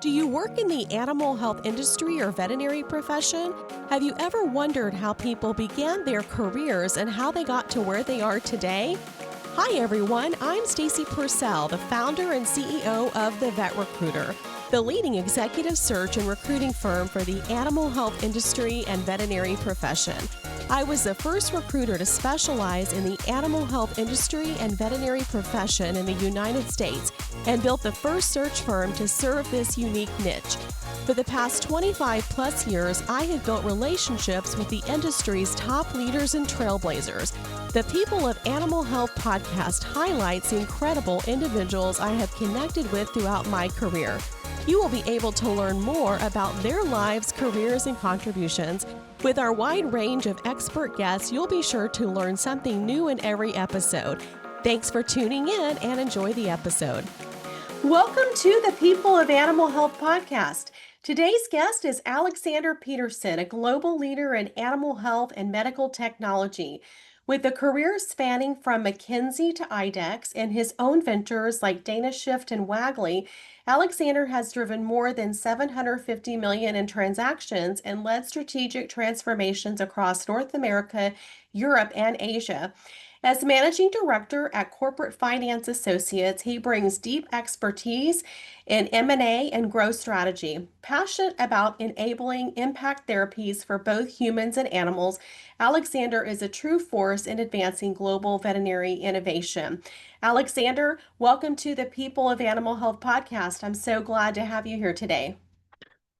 Do you work in the animal health industry or veterinary profession? Have you ever wondered how people began their careers and how they got to where they are today? Hi everyone, I'm Stacy Purcell, the founder and CEO of The Vet Recruiter, the leading executive search and recruiting firm for the animal health industry and veterinary profession. I was the first recruiter to specialize in the animal health industry and veterinary profession in the United States and built the first search firm to serve this unique niche. For the past 25 plus years, I have built relationships with the industry's top leaders and trailblazers. The People of Animal Health podcast highlights the incredible individuals I have connected with throughout my career. You will be able to learn more about their lives, careers, and contributions. With our wide range of expert guests, you'll be sure to learn something new in every episode. Thanks for tuning in and enjoy the episode. Welcome to the People of Animal Health podcast. Today's guest is Alexander Petersen, a global leader in animal health and medical technology. With a career spanning from McKinsey to IDEXX and his own ventures like Dana Shift and Wagley, Alexander has driven more than $750 million in transactions and led strategic transformations across North America, Europe, and Asia. As managing director at Corporate Finance Associates, he brings deep expertise in M&A and growth strategy. Passionate about enabling impact therapies for both humans and animals, Alexander is a true force in advancing global veterinary innovation. Alexander, welcome to the People of Animal Health podcast. I'm so glad to have you here today.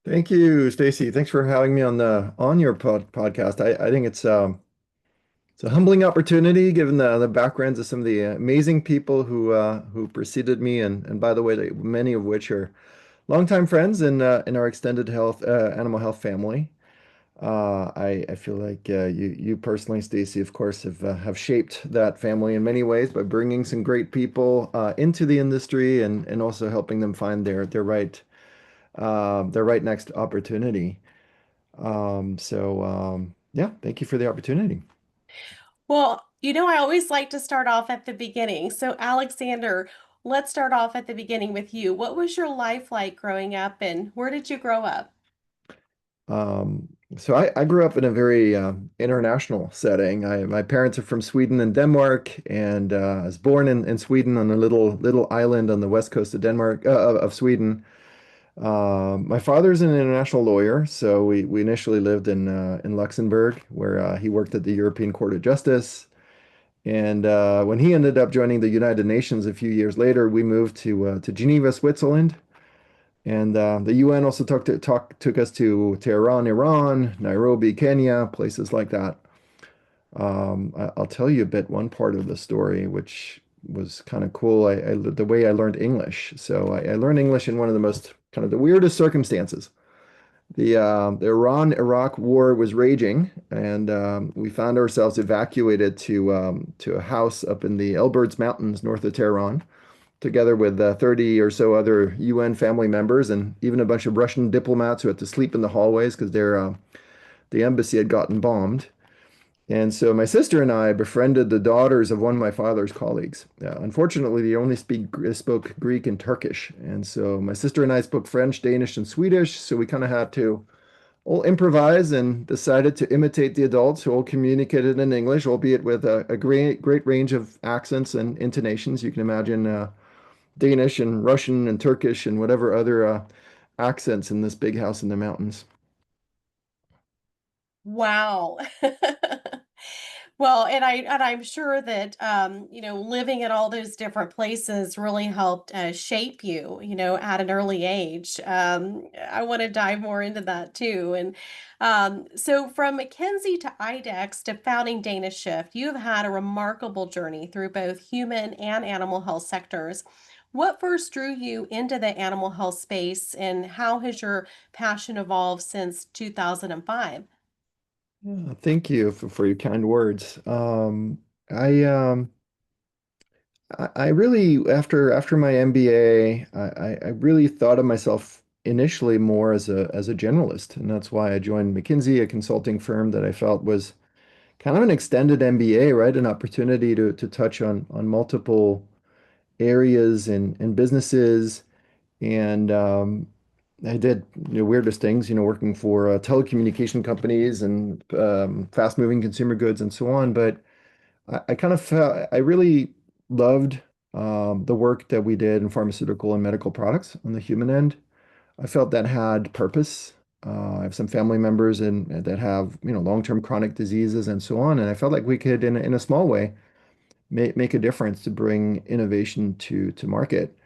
Thank you, Stacy. Thanks for having me on your podcast. I think it's a humbling opportunity given the backgrounds of some of the amazing people who preceded me, and by the way, many of which are longtime friends in our extended health animal health family. I feel like you personally, Stacy, of course, have shaped that family in many ways by bringing some great people into the industry and also helping them find their right next opportunity. Yeah, thank you for the opportunity. Well, I always like to start off at the beginning. So, Alexander, let's start off at the beginning with you. What was your life like growing up, and where did you grow up? So I grew up in a very international setting. My parents are from Sweden and Denmark, and I was born in Sweden on a little island on the west coast of Denmark of Sweden. My father's an international lawyer, so we initially lived in Luxembourg, where he worked at the European Court of Justice. And when he ended up joining the United Nations a few years later, we moved to Geneva, Switzerland. And the UN also took us to Tehran, Iran, Nairobi, Kenya, places like that. I'll tell you a bit one part of the story, which was kind of cool. The way I learned English. So I learned English in one of the most kind of the weirdest circumstances. The Iran-Iraq war was raging, and we found ourselves evacuated to a house up in the Elburz Mountains north of Tehran, together with 30 or so other UN family members and even a bunch of Russian diplomats who had to sleep in the hallways because the embassy had gotten bombed. And so my sister and I befriended the daughters of one of my father's colleagues. Unfortunately, they only spoke Greek and Turkish. And so my sister and I spoke French, Danish, and Swedish. So we kind of had to all improvise and decided to imitate the adults who all communicated in English, albeit with a great range of accents and intonations. You can imagine Danish and Russian and Turkish and whatever other accents in this big house in the mountains. Wow. Well, and I'm sure that living at all those different places really helped shape you, at an early age. I want to dive more into that too. And so from McKinsey to IDEXX to founding Dana Shift, you have had a remarkable journey through both human and animal health sectors. What first drew you into the animal health space, and how has your passion evolved since 2005? Thank you for your kind words. I um, I really after my MBA, I really thought of myself initially more as a generalist, and that's why I joined McKinsey, a consulting firm that I felt was kind of an extended MBA, right? An opportunity to touch on multiple areas and businesses. And I did, weirdest things, working for telecommunication companies and fast-moving consumer goods and so on. But I kind of felt I really loved the work that we did in pharmaceutical and medical products on the human end. I felt that had purpose. I have some family members that have, long-term chronic diseases and so on, and I felt like we could, in a small way, make a difference to bring innovation to market.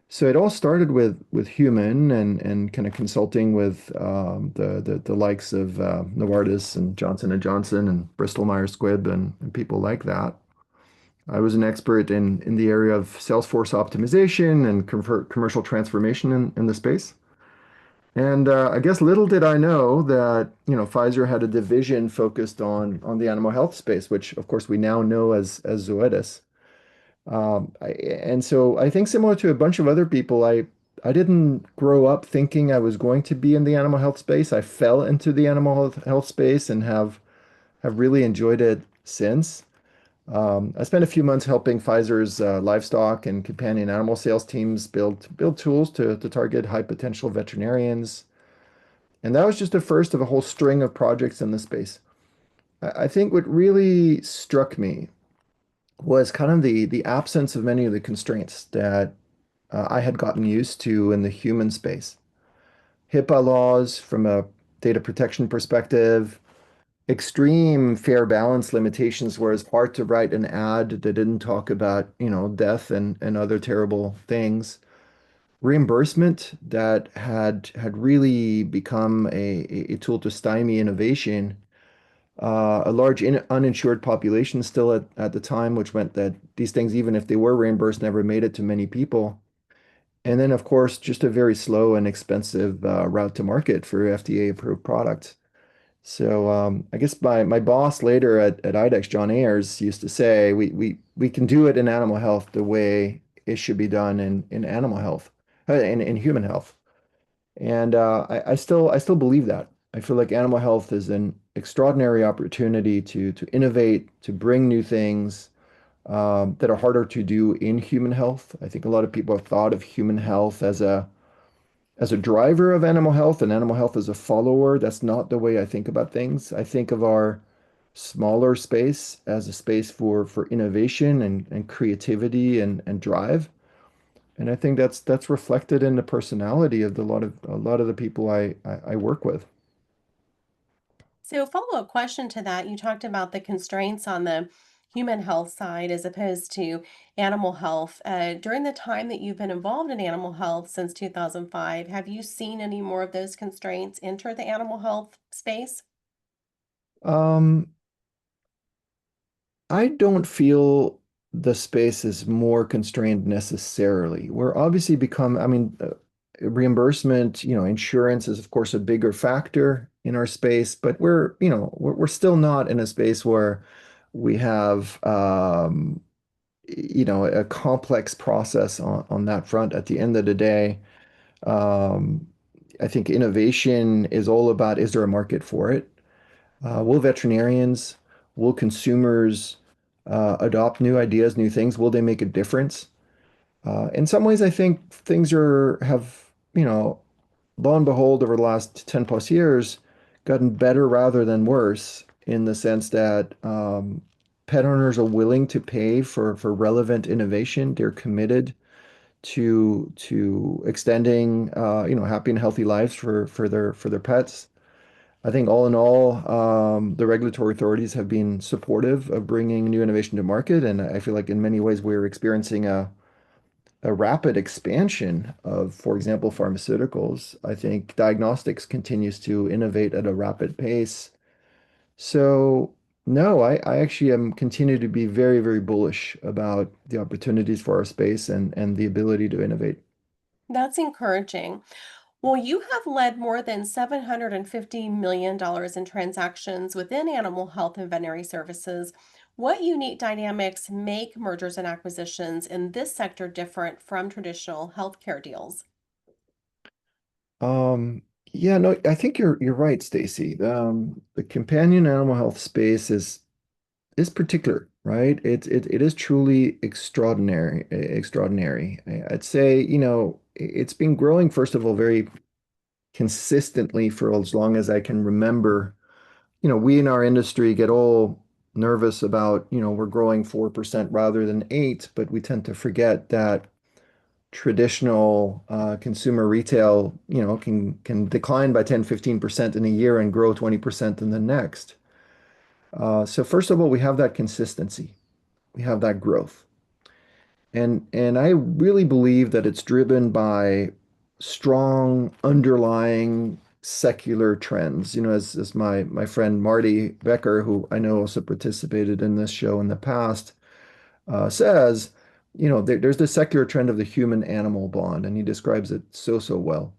So it all started with human and kind of consulting with the likes of Novartis and Johnson and Johnson and Bristol Myers Squibb and people like that. I was an expert in the area of Salesforce optimization and commercial transformation in the space. And I guess little did I know that Pfizer had a division focused on the animal health space, which of course we now know as Zoetis. And so I think similar to a bunch of other people, I didn't grow up thinking I was going to be in the animal health space. I fell into the animal health space and have really enjoyed it since. I spent a few months helping Pfizer's livestock and companion animal sales teams build tools to target high potential veterinarians. And that was just the first of a whole string of projects in the space. I think what really struck me was kind of the absence of many of the constraints that I had gotten used to in the human space. HIPAA laws from a data protection perspective, extreme fair balance limitations where it's hard to write an ad that didn't talk about, death and other terrible things. Reimbursement that had really become a tool to stymie innovation. A large uninsured population still at the time, which meant that these things, even if they were reimbursed, never made it to many people. And then, of course, just a very slow and expensive route to market for FDA approved products. So I guess my boss later at IDEXX, John Ayers, used to say we can do it in animal health the way it should be done in animal health, in human health. And I still believe that. I feel like animal health is an extraordinary opportunity to innovate, to bring new things that are harder to do in human health. I think a lot of people have thought of human health as a driver of animal health and animal health as a follower. That's not the way I think about things. I think of our smaller space as a space for innovation and creativity and drive. And I think that's reflected in the personality of a lot of the people I work with. So, follow-up question to that, you talked about the constraints on the human health side as opposed to animal health. During the time that you've been involved in animal health since 2005, have you seen any more of those constraints enter the animal health space? Um, I don't feel the space is more constrained necessarily. We're obviously I mean, reimbursement, insurance is of course a bigger factor in our space, but we're still not in a space where we have, a complex process on that front. At the end of the day, um, I think innovation is all about, is there a market for it? Will veterinarians, will consumers adopt new ideas, new things? Will they make a difference? In some ways, I think things lo and behold, over the last 10 plus years, gotten better rather than worse in the sense that pet owners are willing to pay for relevant innovation. They're committed to extending happy and healthy lives for their pets. I think all in all, the regulatory authorities have been supportive of bringing new innovation to market, and I feel like in many ways we're experiencing a rapid expansion of, for example, pharmaceuticals. I think diagnostics continues to innovate at a rapid pace. So, no, I actually am continue to be very, very bullish about the opportunities for our space and the ability to innovate. That's encouraging. Well, you have led more than $750 million in transactions within animal health and veterinary services. What unique dynamics make mergers and acquisitions in this sector different from traditional healthcare deals? Um, yeah, no, I think you're right, Stacy. The companion animal health space is particular, right? It is truly extraordinary. I'd say, it's been growing, first of all, very consistently for as long as I can remember. We in our industry get all nervous about, we're growing 4% rather than 8, but we tend to forget that traditional consumer retail, can decline by 10, 15% in a year and grow 20% in the next. So first of all, we have that consistency. We have that growth. And I really believe that it's driven by strong underlying secular trends. As my friend Marty Becker, who I know also participated in this show in the past, says, there's the secular trend of the human-animal bond, and he describes it so well.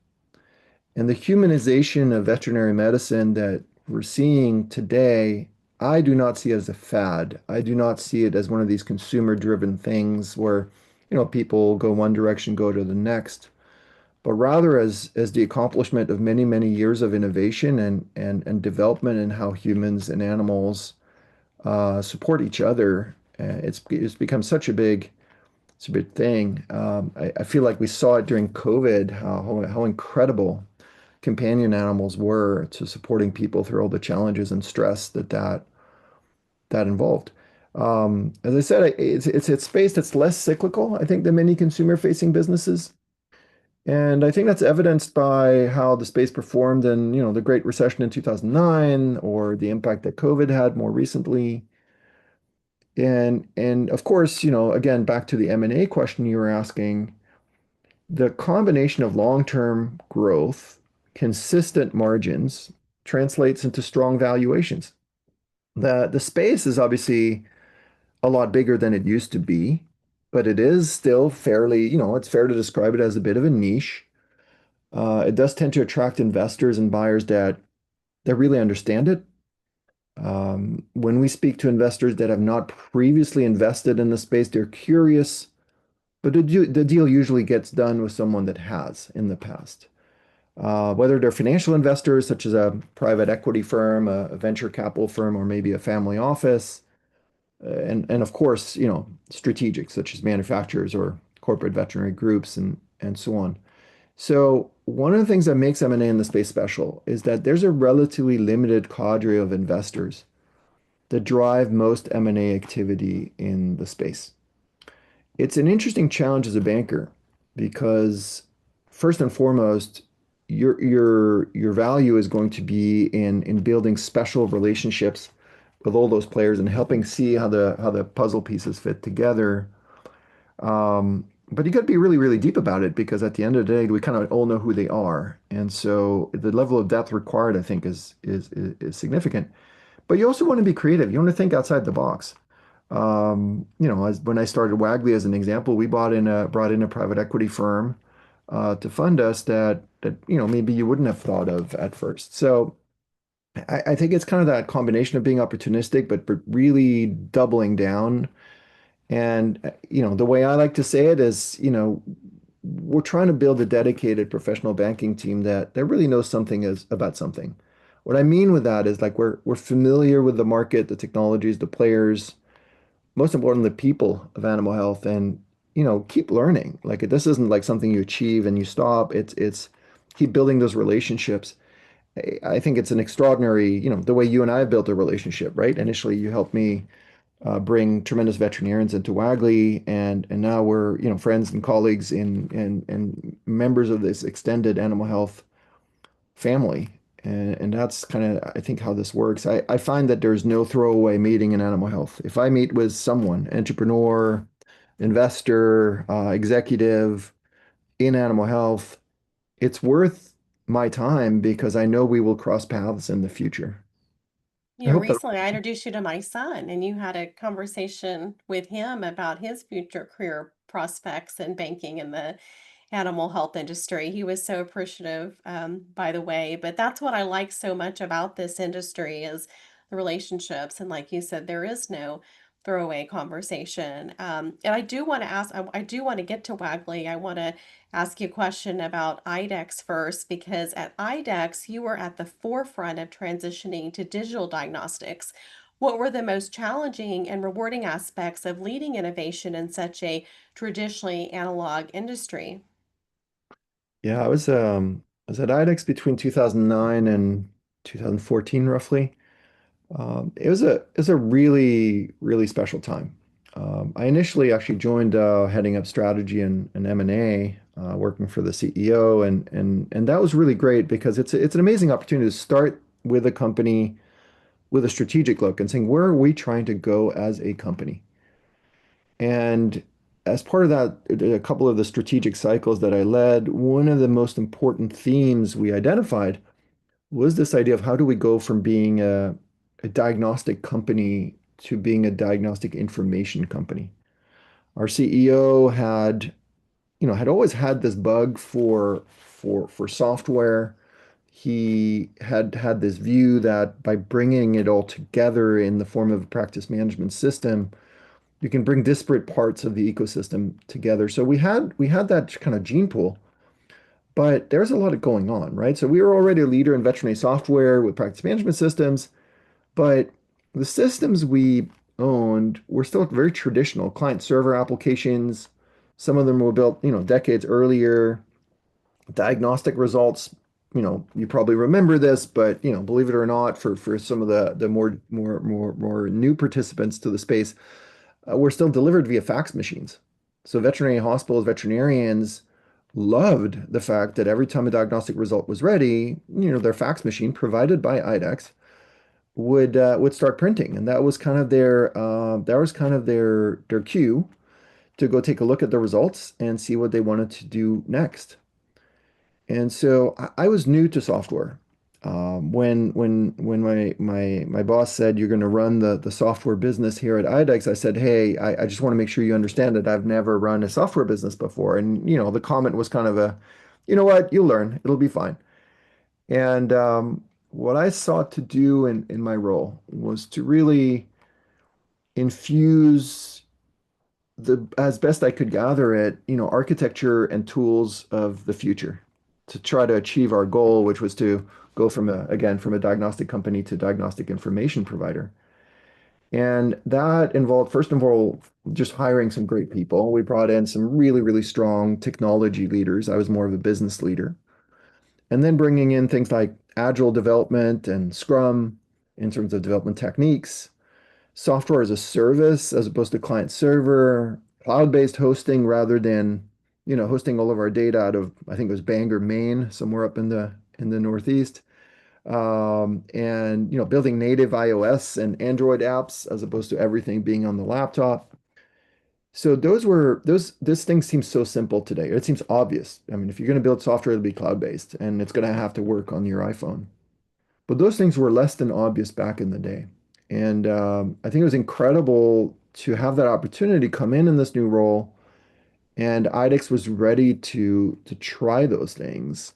And the humanization of veterinary medicine that we're seeing today, I do not see as a fad. I do not see it as one of these consumer-driven things where, people go one direction, go to the next, but rather as the accomplishment of many, many years of innovation and development in how humans and animals support each other. It's become it's a big thing. I feel like we saw it during COVID, how incredible companion animals were to supporting people through all the challenges and stress that involved. As I said, it's a space that's less cyclical, I think, than many consumer-facing businesses. And I think that's evidenced by how the space performed in, the Great Recession in 2009 or the impact that COVID had more recently. And of course, again, back to the M&A question you were asking, the combination of long-term growth, consistent margins translates into strong valuations. The space is obviously a lot bigger than it used to be, but it is still fairly, it's fair to describe it as a bit of a niche. It does tend to attract investors and buyers that really understand it. When we speak to investors that have not previously invested in the space, they're curious, but the deal usually gets done with someone that has in the past. Whether they're financial investors, such as a private equity firm, a venture capital firm, or maybe a family office, and of course, strategics such as manufacturers or corporate veterinary groups and so on. So one of the things that makes M&A in the space special is that there's a relatively limited cadre of investors that drive most M&A activity in the space. It's an interesting challenge as a banker because first and foremost, your value is going to be in building special relationships with all those players and helping see how the puzzle pieces fit together. But you got to be really, really deep about it because at the end of the day, we kind of all know who they are. And so the level of depth required, I think, is significant. But you also want to be creative. You want to think outside the box. As when I started Wagley as an example, we brought in a private equity firm to fund us that maybe you wouldn't have thought of at first. So I think it's kind of that combination of being opportunistic, but really doubling down. And the way I like to say it is, we're trying to build a dedicated professional banking team that really knows something is about something. What I mean with that is like we're familiar with the market, the technologies, the players, most importantly, the people of animal health, and keep learning. Like this isn't like something you achieve and you stop. It's keep building those relationships. I think it's an extraordinary, the way you and I have built a relationship, right? Initially, you helped me bring tremendous veterinarians into Wagley, and now we're friends and colleagues and members of this extended animal health family. And that's kind of, I think, how this works. I find that there's no throwaway meeting in animal health. If I meet with someone, entrepreneur, investor, executive in animal health, it's worth my time because I know we will cross paths in the future. I hope that. Recently I introduced you to my son, and you had a conversation with him about his future career prospects in banking in the animal health industry. He was so appreciative, by the way. But that's what I like so much about this industry is the relationships. And like you said, there is no throwaway conversation. And I do want to ask, I do want to get to Wagley. I want to ask you a question about IDEXX first, because at IDEXX, you were at the forefront of transitioning to digital diagnostics. What were the most challenging and rewarding aspects of leading innovation in such a traditionally analog industry? Yeah, I was. was at IDEXX between 2009 and 2014, roughly. It was a really, really special time. I initially actually joined heading up strategy and M&A, working for the CEO, and that was really great because it's an amazing opportunity to start with a company with a strategic look and saying, where are we trying to go as a company? And as part of that, a couple of the strategic cycles that I led, one of the most important themes we identified was this idea of how do we go from being a diagnostic company to being a diagnostic information company. Our CEO had always had this bug for software. He had this view that by bringing it all together in the form of a practice management system, you can bring disparate parts of the ecosystem together. So we had that kind of gene pool, but there's a lot of going on, right? So we were already a leader in veterinary software with practice management systems, but the systems we owned were still very traditional client server applications. Some of them were built, decades earlier. Diagnostic results, you probably remember this, but believe it or not, for some of the more new participants to the space, were still delivered via fax machines. So veterinary hospitals, veterinarians loved the fact that every time a diagnostic result was ready, their fax machine provided by IDEXX would start printing, and that was kind of their cue to go take a look at the results and see what they wanted to do next. And so I was new to software. When my boss said you're going to run the software business here at IDEXX, I said, hey, I just want to make sure you understand that I've never run a software business before. And the comment was kind of you know what, you'll learn, it'll be fine. And what I sought to do in my role was to really infuse as best I could gather it, architecture and tools of the future to try to achieve our goal, which was to go from a diagnostic company to diagnostic information provider. And that involved, first of all, just hiring some great people. We brought in some really, really strong technology leaders. I was more of a business leader. And then bringing in things like agile development and Scrum in terms of development techniques, software as a service as opposed to client server, cloud-based hosting rather than, hosting all of our data out of, I think it was Bangor, Maine, somewhere up in the Northeast. And building native iOS and Android apps as opposed to everything being on the laptop. So those things seem so simple today. It seems obvious. I mean, if you're going to build software, it'll be cloud-based and it's going to have to work on your iPhone. But those things were less than obvious back in the day. And I think it was incredible to have that opportunity come in this new role. And IDEXX was ready to try those things.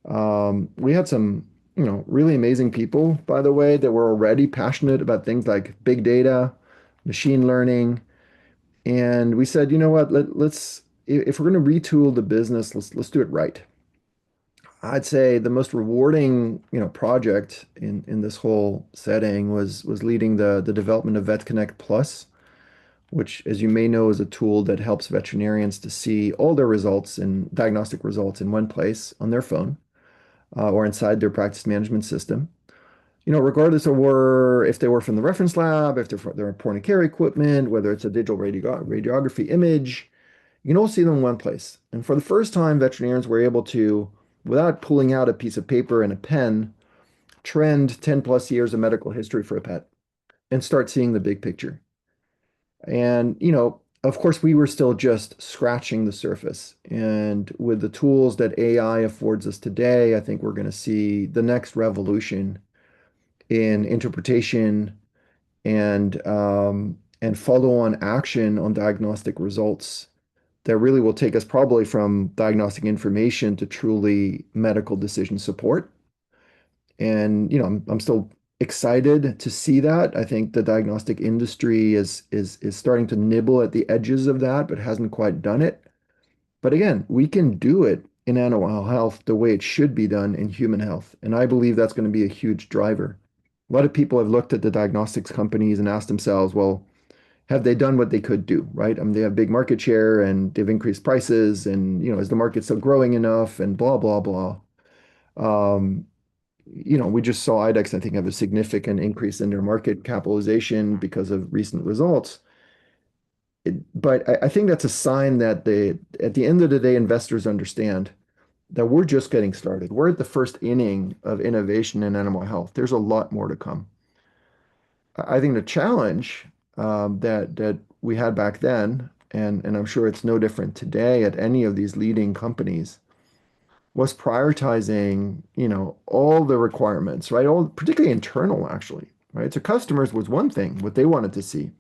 We had some, really amazing people, by the way, that were already passionate about things like big data, machine learning. And we said, you know what, if we're going to retool the business, let's do it right. I'd say the most rewarding, project in this whole setting was leading the development of VetConnect Plus, which, as you may know, is a tool that helps veterinarians to see all their results and diagnostic results in one place on their phone, or inside their practice management system. Regardless of if they were from the reference lab, if they're from their point of care equipment, whether it's a digital radiography image, you can all see them in one place. And for the first time, veterinarians were able to, without pulling out a piece of paper and a pen, trend 10 plus years of medical history for a pet and start seeing the big picture. And, of course, we were still just scratching the surface. And with the tools that AI affords us today, I think we're going to see the next revolution in interpretation and follow-on action on diagnostic results that really will take us probably from diagnostic information to truly medical decision support. And I'm still excited to see that. I think the diagnostic industry is starting to nibble at the edges of that, but hasn't quite done it. But again, we can do it in animal health the way it should be done in human health. And I believe that's going to be a huge driver. A lot of people have looked at the diagnostics companies and asked themselves, well, have they done what they could do, right? I mean, they have big market share and they've increased prices and, is the market still growing enough and blah, blah, blah. Um, we just saw IDEXX, I think, have a significant increase in their market capitalization because of recent results. But I think that's a sign that at the end of the day, investors understand that we're just getting started. We're at the first inning of innovation in animal health. There's a lot more to come. I think the challenge that we had back then, and I'm sure it's no different today at any of these leading companies, was prioritizing, all the requirements, right? All particularly internal, actually, right? So customers was one thing, what they wanted to see.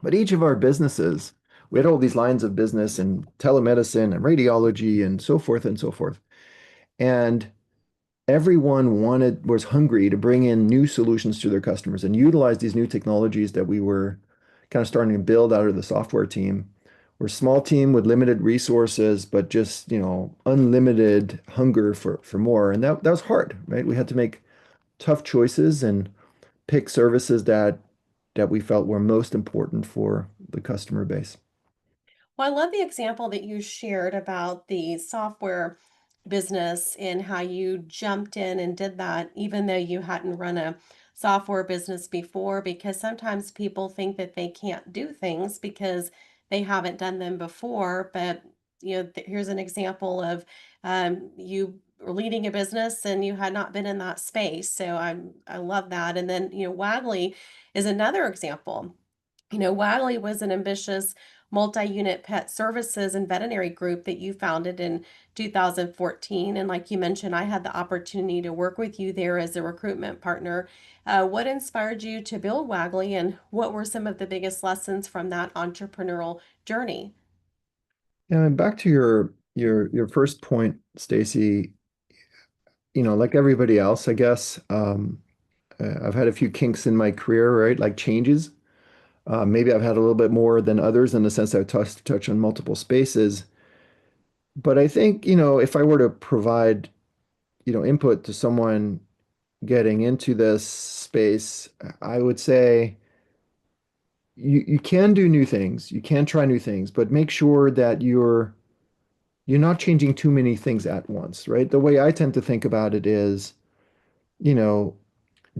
But each of our businesses, we had all these lines of business and telemedicine and radiology and so forth and so forth. And everyone was hungry to bring in new solutions to their customers and utilize these new technologies that we were kind of starting to build out of the software team. We're a small team with limited resources, but just, unlimited hunger for more. And that was hard, right? We had to make tough choices and pick services that we felt were most important for the customer base. Well, I love the example that you shared about the software business and how you jumped in and did that, even though you hadn't run a software business before, because sometimes people think that they can't do things because they haven't done them before. But, here's an example of you were leading a business and you had not been in that space. So I love that. And then, Wagley is another example. Wagley was an ambitious multi-unit pet services and veterinary group that you founded in 2014. And like you mentioned, I had the opportunity to work with you there as a recruitment partner. What inspired you to build Wagley, and what were some of the biggest lessons from that entrepreneurial journey? Yeah, and back to your first point, Stacy, like everybody else, I guess, I've had a few kinks in my career, right? Like changes. Maybe I've had a little bit more than others in the sense I've touch on multiple spaces. But I think, if I were to provide, input to someone getting into this space, I would say you can do new things, you can try new things, but make sure that you're not changing too many things at once, right? The way I tend to think about it is, you know,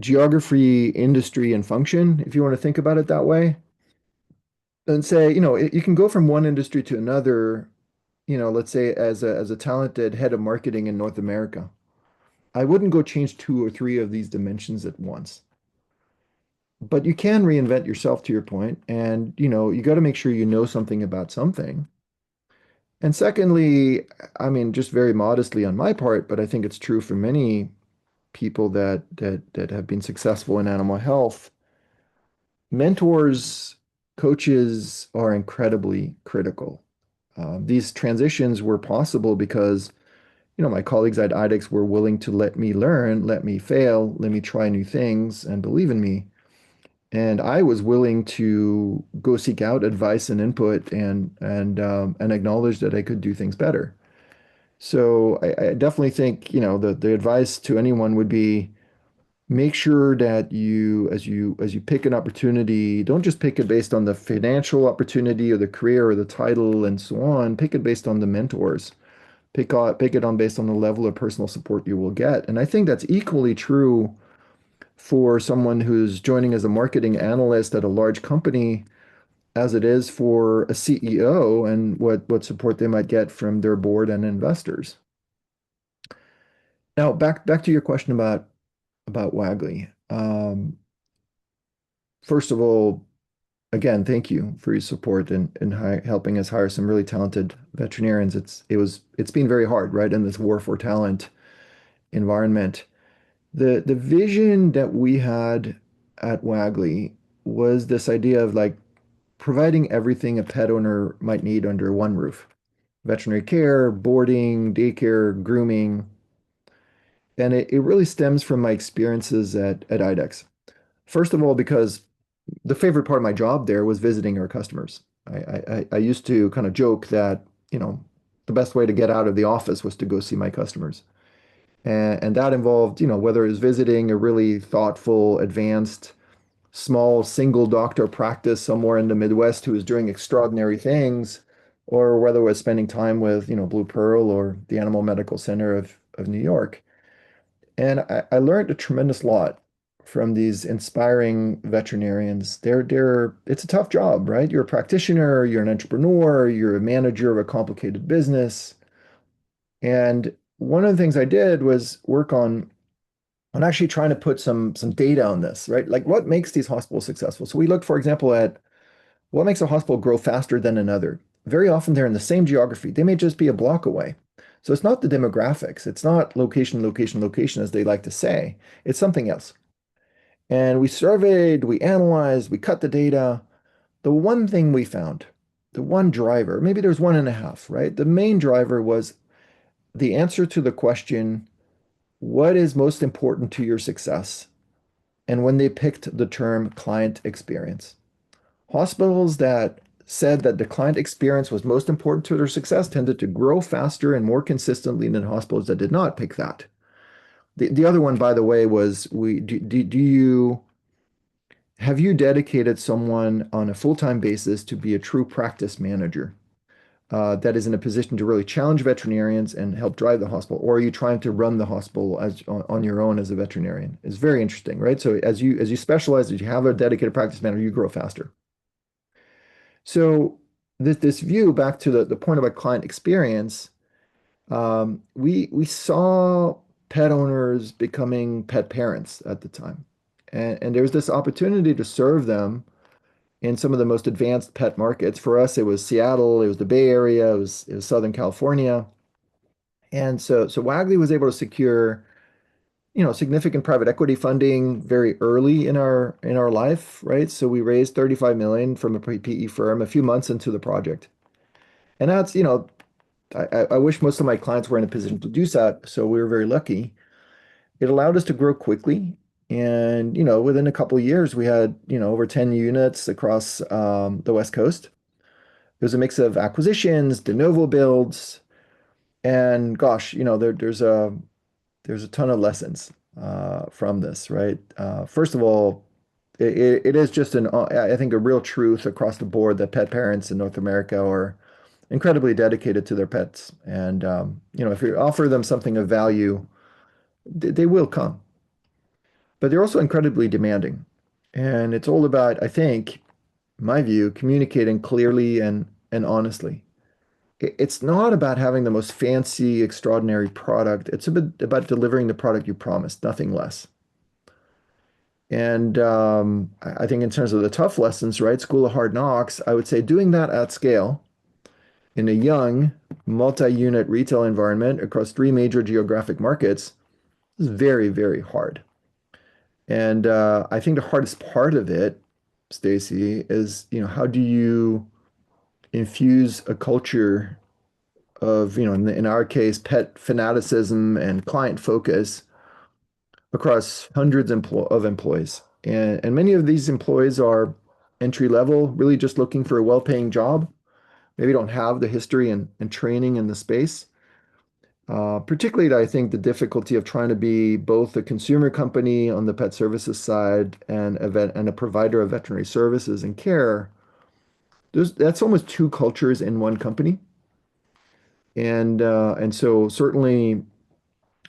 geography, industry, and function, if you want to think about it that way, and say, you can go from one industry to another, let's say as a talented head of marketing in North America. I wouldn't go change two or three of these dimensions at once. But you can reinvent yourself to your point, and you got to make sure you know something about something. And secondly, I mean, just very modestly on my part, but I think it's true for many people that have been successful in animal health, mentors, coaches are incredibly critical. These transitions were possible because, my colleagues at IDEXX were willing to let me learn, let me fail, let me try new things, and believe in me. And I was willing to go seek out advice and input and acknowledge that I could do things better. So I definitely think, the advice to anyone would be make sure that as you pick an opportunity, don't just pick it based on the financial opportunity or the career or the title and so on. Pick it based on the mentors. Pick it on based on the level of personal support you will get. And I think that's equally true for someone who's joining as a marketing analyst at a large company as it is for a CEO and what support they might get from their board and investors. Now, back to your question about Wagley. First of all, again, thank you for your support and helping us hire some really talented veterinarians. It's been very hard, right, in this war for talent environment. The vision that we had at Wagley was this idea of like providing everything a pet owner might need under one roof. Veterinary care, boarding, daycare, grooming. And it really stems from my experiences at IDEXX. First of all, because the favorite part of my job there was visiting our customers. I used to kind of joke that, the best way to get out of the office was to go see my customers. And that involved, whether it was visiting a really thoughtful, advanced, small single doctor practice somewhere in the Midwest who was doing extraordinary things, or whether it was spending time with, Blue Pearl or the Animal Medical Center of New York. And I learned a tremendous lot from these inspiring veterinarians. It's a tough job, right? You're a practitioner, you're an entrepreneur, you're a manager of a complicated business. And one of the things I did was work on actually trying to put some data on this, right? Like what makes these hospitals successful? So we looked, for example, at what makes a hospital grow faster than another. Very often they're in the same geography. They may just be a block away. So it's not the demographics. It's not location, location, location, as they like to say. It's something else. And we surveyed, we analyzed, we cut the data. The one thing we found, the one driver, maybe there's one and a half, right? The main driver was the answer to the question, what is most important to your success? And when they picked the term client experience. Hospitals that said that the client experience was most important to their success tended to grow faster and more consistently than hospitals that did not pick that. The other one, by the way, was do you have you dedicated someone on a full-time basis to be a true practice manager that is in a position to really challenge veterinarians and help drive the hospital, or are you trying to run the hospital as on your own as a veterinarian? It's very interesting, right? So as you specialize, as you have a dedicated practice manager, you grow faster. So this view back to the point about client experience, we saw pet owners becoming pet parents at the time. And there was this opportunity to serve them in some of the most advanced pet markets. For us, it was Seattle, it was the Bay Area, it was Southern California. And so Wagley was able to secure, significant private equity funding very early in our life, right? So we raised 35 million from a PE firm a few months into the project. And that's, I wish most of my clients were in a position to do that. So we were very lucky. It allowed us to grow quickly. And, within a couple of years, we had, over 10 units across the West Coast. It was a mix of acquisitions, de novo builds, and gosh, there's a ton of lessons from this, right? First of all, it is just I think a real truth across the board that pet parents in North America are incredibly dedicated to their pets. And, if you offer them something of value, they will come. But they're also incredibly demanding. And it's all about, I think, my view, communicating clearly and honestly. It's not about having the most fancy, extraordinary product. It's about delivering the product you promised, nothing less. And I think in terms of the tough lessons, right? School of Hard Knocks, I would say doing that at scale in a young, multi-unit retail environment across three major geographic markets is very, very hard. And I think the hardest part of it, Stacy, is, how do you infuse a culture of, in our case, pet fanaticism and client focus across hundreds of employees. And many of these employees are entry level, really just looking for a well-paying job. Maybe don't have the history and training in the space. Particularly, I think the difficulty of trying to be both a consumer company on the pet services side and a provider of veterinary services and care. That's almost two cultures in one company. And so certainly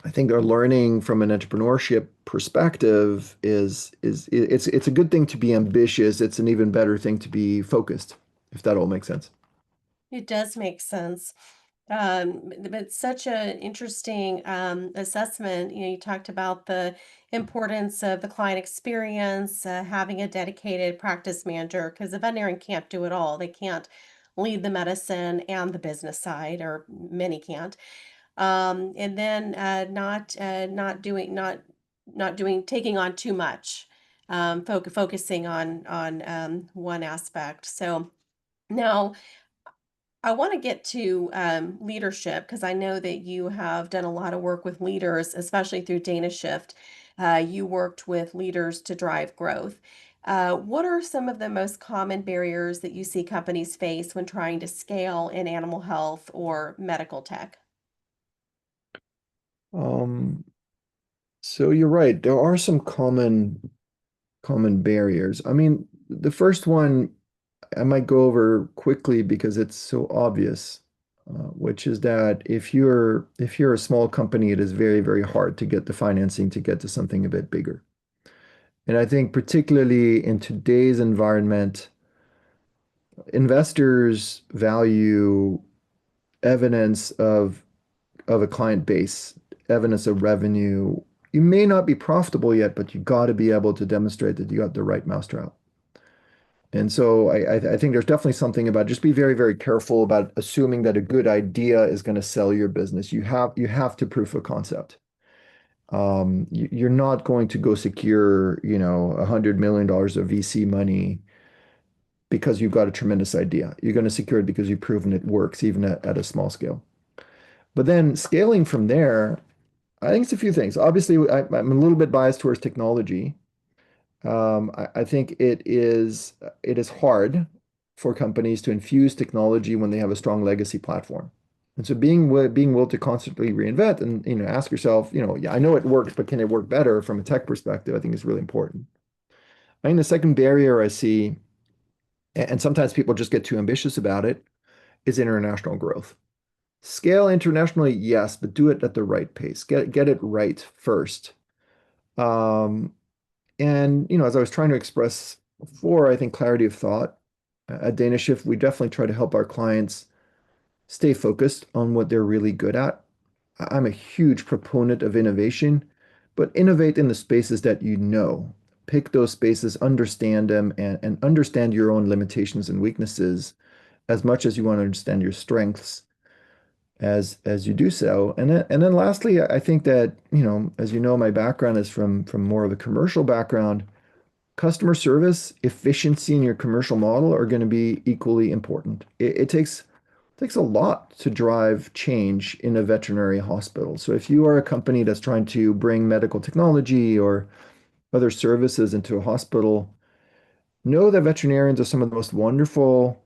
I think our learning from an entrepreneurship perspective is it's a good thing to be ambitious. It's an even better thing to be focused, if that all makes sense. It does make sense. But such an interesting assessment. You talked about the importance of the client experience, having a dedicated practice manager, because the veterinarian can't do it all. They can't lead the medicine and the business side, or many can't. And then not doing taking on too much, focusing on one aspect. So now I want to get to leadership, because I know that you have done a lot of work with leaders, especially through Dana Shift. You worked with leaders to drive growth. What are some of the most common barriers that you see companies face when trying to scale in animal health or medical tech? Um, so you're right. There are some common barriers. I mean, the first one I might go over quickly because it's so obvious. which is that if you're a small company, it is very, very hard to get the financing to get to something a bit bigger. And I think particularly in today's environment, investors value evidence of a client base, evidence of revenue. You may not be profitable yet, but you got to be able to demonstrate that you got the right mousetrap. And so I think there's definitely something about just be very, very careful about assuming that a good idea is going to sell your business. You have to proof of concept. You're not going to go secure, $100 million of VC money because you've got a tremendous idea. You're going to secure it because you've proven it works, even at a small scale. But then scaling from there, I think it's a few things. Obviously, I'm a little bit biased towards technology. I think it is hard for companies to infuse technology when they have a strong legacy platform. And so being willing to constantly reinvent and ask yourself, yeah, I know it works, but can it work better from a tech perspective? I think is really important. I think the second barrier I see, and sometimes people just get too ambitious about it, is international growth. Scale internationally, yes, but do it at the right pace. Get it right first. Um, and as I was trying to express before, I think clarity of thought. At Dana Shift, we definitely try to help our clients stay focused on what they're really good at. I'm a huge proponent of innovation, but innovate in the spaces that you know. Pick those spaces, understand them, and understand your own limitations and weaknesses as much as you want to understand your strengths as you do so. And then lastly, I think that, as you know, my background is from more of a commercial background. Customer service, efficiency in your commercial model are going to be equally important. It takes a lot to drive change in a veterinary hospital. So if you are a company that's trying to bring medical technology or other services into a hospital, know that veterinarians are some of the most wonderful,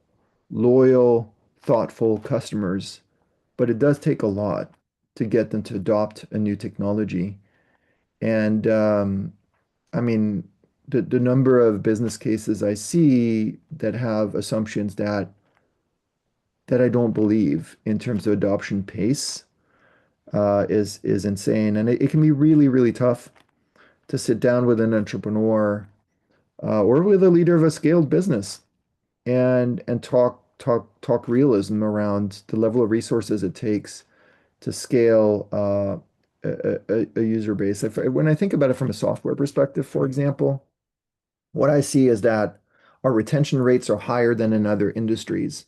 loyal, thoughtful customers, but it does take a lot to get them to adopt a new technology. And I mean, the number of business cases I see that have assumptions that I don't believe in terms of adoption pace is insane, and it can be really, really tough to sit down with an entrepreneur or with a leader of a scaled business and talk realism around the level of resources it takes to scale a user base. When I think about it from a software perspective, for example, what I see is that our retention rates are higher than in other industries.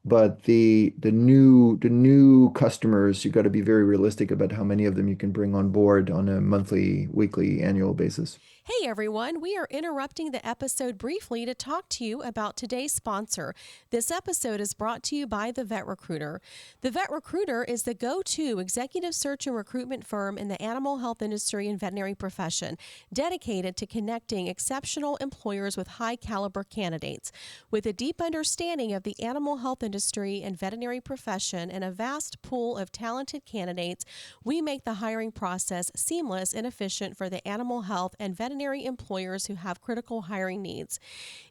But the new customers, you got to be very realistic about how many of them you can bring on board on a monthly, weekly, annual basis. Hey everyone, we are interrupting the episode briefly to talk to you about today's sponsor. This episode is brought to you by the Vet Recruiter. The Vet Recruiter is the go-to executive search and recruitment firm in the animal health industry and veterinary profession, dedicated to connecting exceptional employers with high caliber candidates. With a deep understanding of the animal health industry and veterinary profession and a vast pool of talented candidates, we make the hiring process seamless and efficient for the animal health and veterinary employers who have critical hiring needs.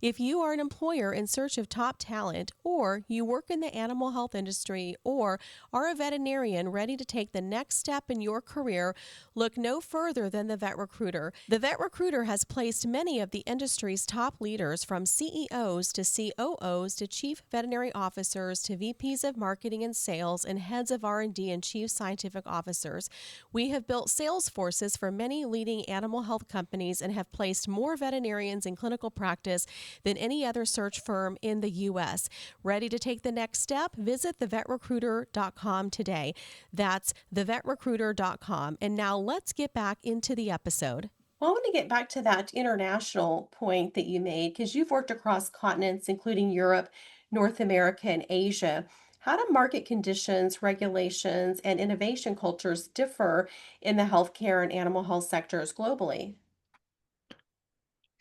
If you are an employer in search of top talent, or you work in the animal health industry, or are a veterinarian ready to take the next step in your career, look no further than the Vet Recruiter. The Vet Recruiter has placed many of the industry's top leaders, from CEOs to COOs to chief veterinary officers to VPs of marketing and sales and heads of R&D and chief scientific officers. We have built sales forces for many leading animal health companies and have placed more veterinarians in clinical practice than any other search firm in the U.S. Ready to take the next step? Visit thevetrecruiter.com today. That's thevetrecruiter.com. And now let's get back into the episode. Well, I want to get back to that international point that you made, because you've worked across continents, including Europe, North America, and Asia. How do market conditions, regulations, and innovation cultures differ in the healthcare and animal health sectors globally?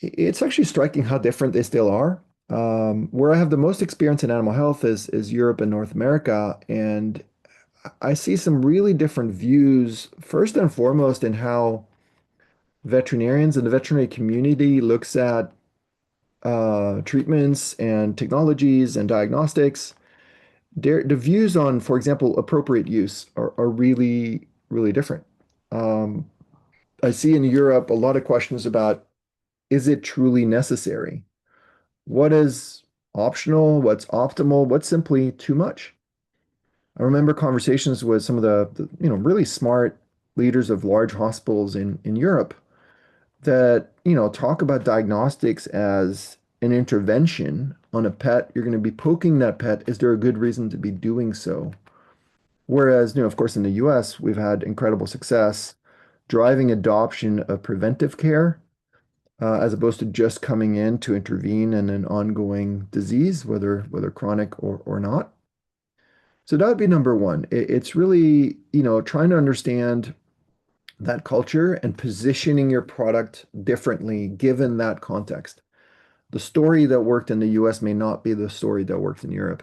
It's actually striking how different they still are. Where I have the most experience in animal health is Europe and North America, and I see some really different views, first and foremost, in how veterinarians and the veterinary community looks at treatments and technologies and diagnostics. the views on, for example, appropriate use are really, really different. Um, I see in Europe a lot of questions about, is it truly necessary? What is optional? What's optimal? What's simply too much? I remember conversations with some of the really smart leaders of large hospitals in Europe that, talk about diagnostics as an intervention on a pet. You're going to be poking that pet. Is there a good reason to be doing so? Whereas, of course, in the US, we've had incredible success driving adoption of preventive care, as opposed to just coming in to intervene in an ongoing disease, whether chronic or not. So that would be number one. It's really, trying to understand that culture and positioning your product differently given that context. The story that worked in the US may not be the story that works in Europe.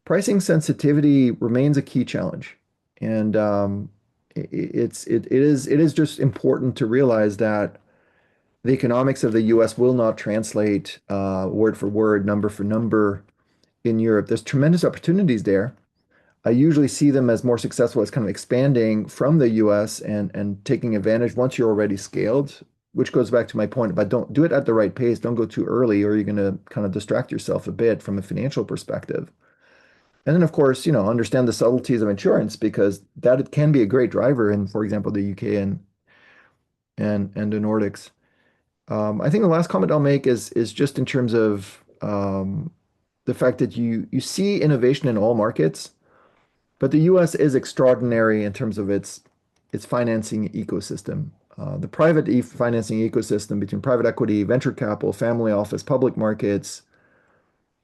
Pricing sensitivity remains a key challenge. And it is just important to realize that the economics of the US will not translate word for word, number for number in Europe. There's tremendous opportunities there. I usually see them as more successful as kind of expanding from the US and taking advantage once you're already scaled, which goes back to my point about don't do it at the right pace. Don't go too early, or you're going to kind of distract yourself a bit from a financial perspective. And then, of course, understand the subtleties of insurance because that it can be a great driver in, for example, the UK and the Nordics. I think the last comment I'll make is just in terms of the fact that you see innovation in all markets. But the US is extraordinary in terms of its financing ecosystem. The private financing ecosystem between private equity, venture capital, family office, public markets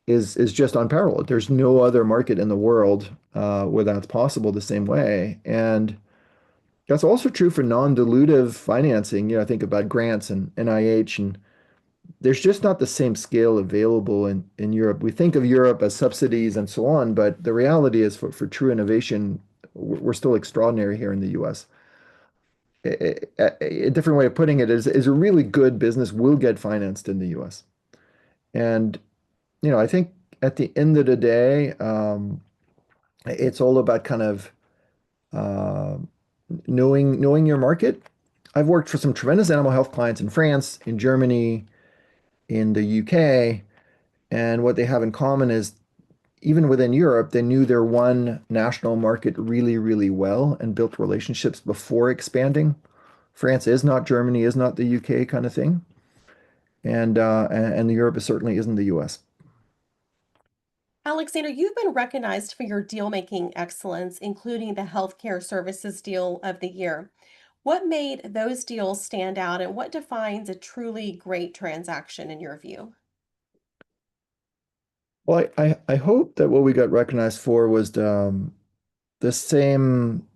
is just unparalleled. There's no other market in the world where that's possible the same way. And that's also true for non-dilutive financing. Think about grants and NIH, and there's just not the same scale available in Europe. We think of Europe as subsidies and so on, but the reality is for true innovation, we're still extraordinary here in the US. A different way of putting it is a really good business will get financed in the US. And, I think at the end of the day, it's all about kind of uh, knowing your market. I've worked for some tremendous animal health clients in France, in Germany, in the UK. And what they have in common is even within Europe, they knew their one national market really, really well and built relationships before expanding. France is not Germany, is not the UK kind of thing. And Europe is certainly isn't the US. Alexander, you've been recognized for your deal making excellence, including the Healthcare Services Deal of the Year. What made those deals stand out, and what defines a truly great transaction in your view? Well, I hope that what we got recognized for was the same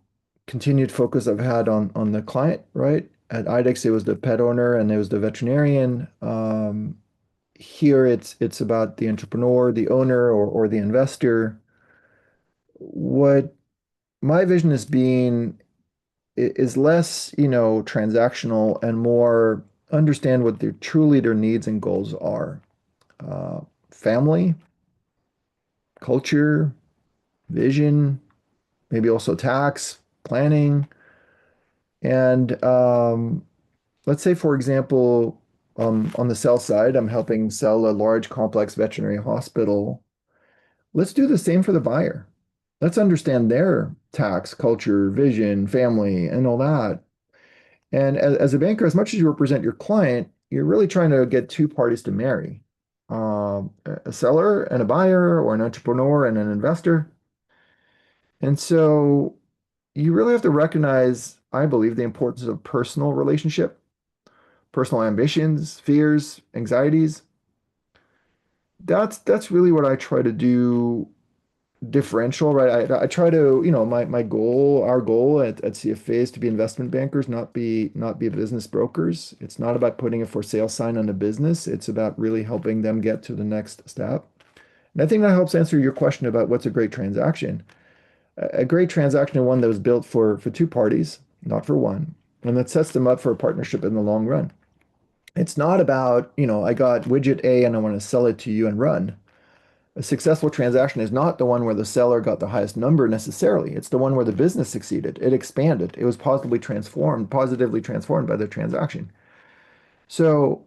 continued focus I've had on the client, right? At IDEXX, it was the pet owner and it was the veterinarian. Here it's about the entrepreneur, the owner, or the investor. What my vision has been is less, transactional and more understand what their needs and goals are. Uh, Family, culture, vision, maybe also tax, planning. And let's say, for example, on the sell side, I'm helping sell a large complex veterinary hospital. Let's do the same for the buyer. Let's understand their tax, culture, vision, family, and all that. And as a banker, as much as you represent your client, you're really trying to get two parties to marry, a seller and a buyer, or an entrepreneur and an investor. And so you really have to recognize, I believe, the importance of personal relationship, personal ambitions, fears, anxieties. That's really what I try to do differential, right? I try to, my goal, our goal at CFA is to be investment bankers, not be business brokers. It's not about putting a for sale sign on a business. It's about really helping them get to the next step. And I think that helps answer your question about what's a great transaction. A great transaction is one that was built for two parties, not for one, and that sets them up for a partnership in the long run. It's not about, I got widget A and I want to sell it to you and run. A successful transaction is not the one where the seller got the highest number necessarily. It's the one where the business succeeded. It expanded. It was positively transformed by the transaction. So,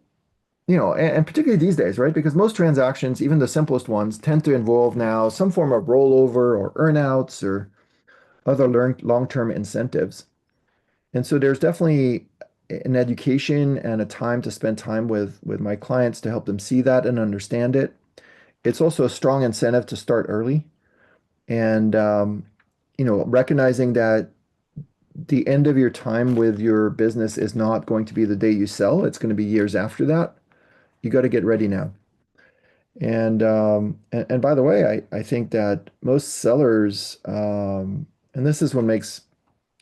and particularly these days, right? Because most transactions, even the simplest ones, tend to involve now some form of rollover or earnouts or other long-term incentives. And so there's definitely an education and a time to spend time with my clients to help them see that and understand it. It's also a strong incentive to start early and recognizing that the end of your time with your business is not going to be the day you sell. It's going to be years after that. You got to get ready now. And by the way, I think that most sellers, and this is what makes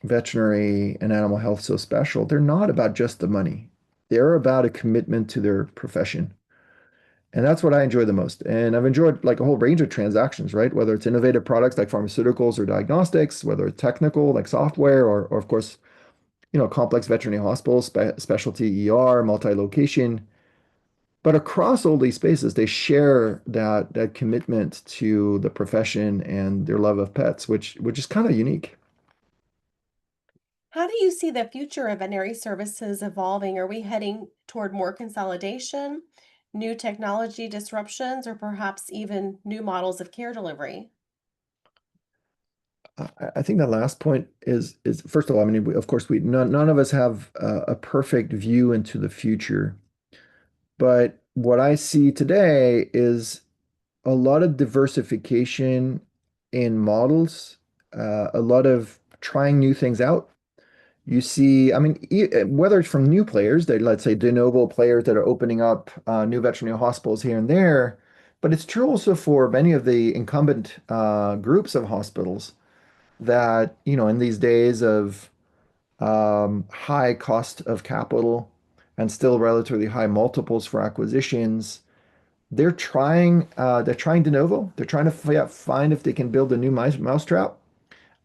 veterinary and animal health so special, they're not about just the money. They're about a commitment to their profession. And that's what I enjoy the most. And I've enjoyed like a whole range of transactions, right? Whether it's innovative products like pharmaceuticals or diagnostics, whether it's technical like software, or of course, complex veterinary hospitals, specialty ER, multi-location. But across all these spaces, they share that commitment to the profession and their love of pets, which is kind of unique. How do you see the future of veterinary services evolving? Are we heading toward more consolidation, new technology disruptions, or perhaps even new models of care delivery? I think the last point is first of all, I mean, of course, we none of us have a perfect view into the future, but what I see today is a lot of diversification in models, a lot of trying new things out. You see, I mean, whether it's from new players, that let's say de novo players that are opening up new veterinary hospitals here and there, but it's true also for many of the incumbent groups of hospitals that, in these days of high cost of capital and still relatively high multiples for acquisitions, they're trying de novo. They're trying to find if they can build a new mousetrap.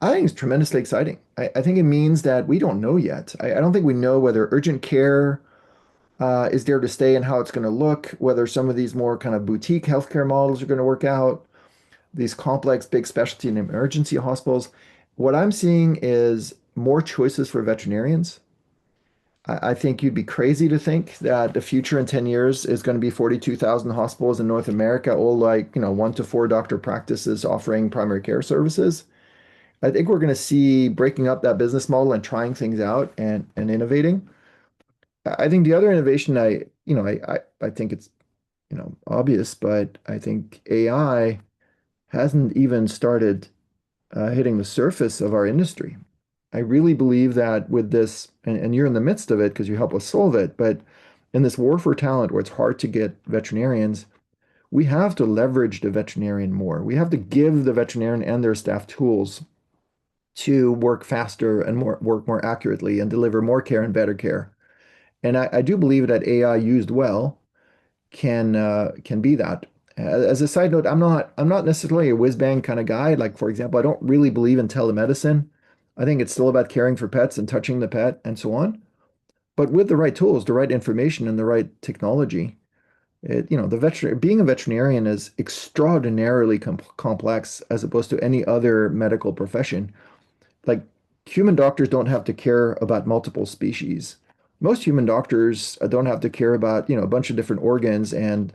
I think it's tremendously exciting. I think it means that we don't know yet. I don't think we know whether urgent care is there to stay and how it's going to look, whether some of these more kind of boutique healthcare models are going to work out, these complex, big specialty and emergency hospitals. What I'm seeing is more choices for veterinarians. I think you'd be crazy to think that the future in 10 years is going to be 42,000 hospitals in North America, all like, 1 to 4 doctor practices offering primary care services. I think we're going to see breaking up that business model and trying things out and innovating. I think the other innovation I think it's, obvious, but I think AI hasn't even started hitting the surface of our industry. I really believe that with this, and you're in the midst of it because you help us solve it, but in this war for talent where it's hard to get veterinarians, we have to leverage the veterinarian more. We have to give the veterinarian and their staff tools to work faster and work more accurately and deliver more care and better care. And I do believe that AI used well can be that. As a side note, I'm not necessarily a whiz bang kind of guy. Like for example, I don't really believe in telemedicine. I think it's still about caring for pets and touching the pet and so on. But with the right tools, the right information, and the right technology, being a veterinarian is extraordinarily complex as opposed to any other medical profession. Like human doctors don't have to care about multiple species. Most human doctors don't have to care about, a bunch of different organs and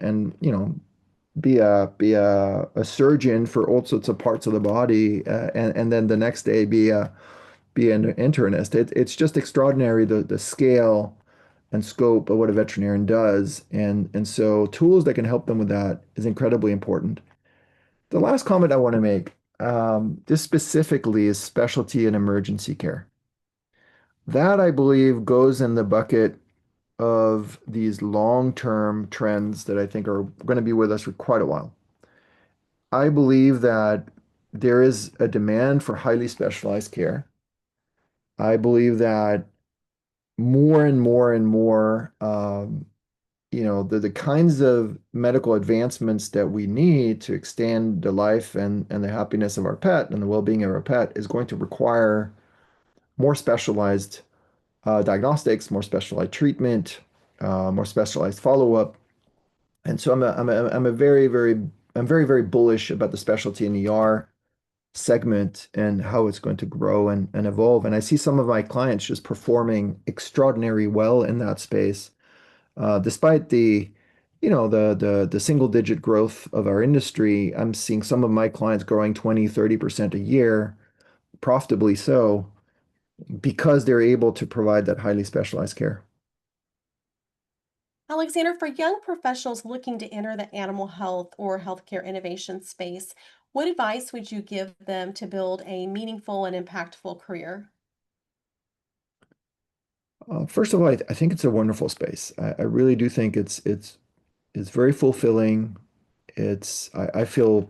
be a surgeon for all sorts of parts of the body, and then the next day be an internist. It's just extraordinary the scale and scope of what a veterinarian does, and so tools that can help them with that is incredibly important. The last comment I want to make, this specifically is specialty and emergency care. That I believe goes in the bucket of these long-term trends that I think are going to be with us for quite a while. I believe that there is a demand for highly specialized care. I believe that more and more and more, the kinds of medical advancements that we need to extend the life and the happiness of our pet and the well-being of our pet is going to require more specialized diagnostics, more specialized treatment, more specialized follow-up. And so I'm a very, very I'm very, very bullish about the specialty in ER segment and how it's going to grow and evolve. And I see some of my clients just performing extraordinarily well in that space, despite the single digit growth of our industry. I'm seeing some of my clients growing 20, 30% a year, profitably so, because they're able to provide that highly specialized care. Alexander, for young professionals looking to enter the animal health or healthcare innovation space, what advice would you give them to build a meaningful and impactful career? First of all, I think it's a wonderful space. I really do think it's very fulfilling. I feel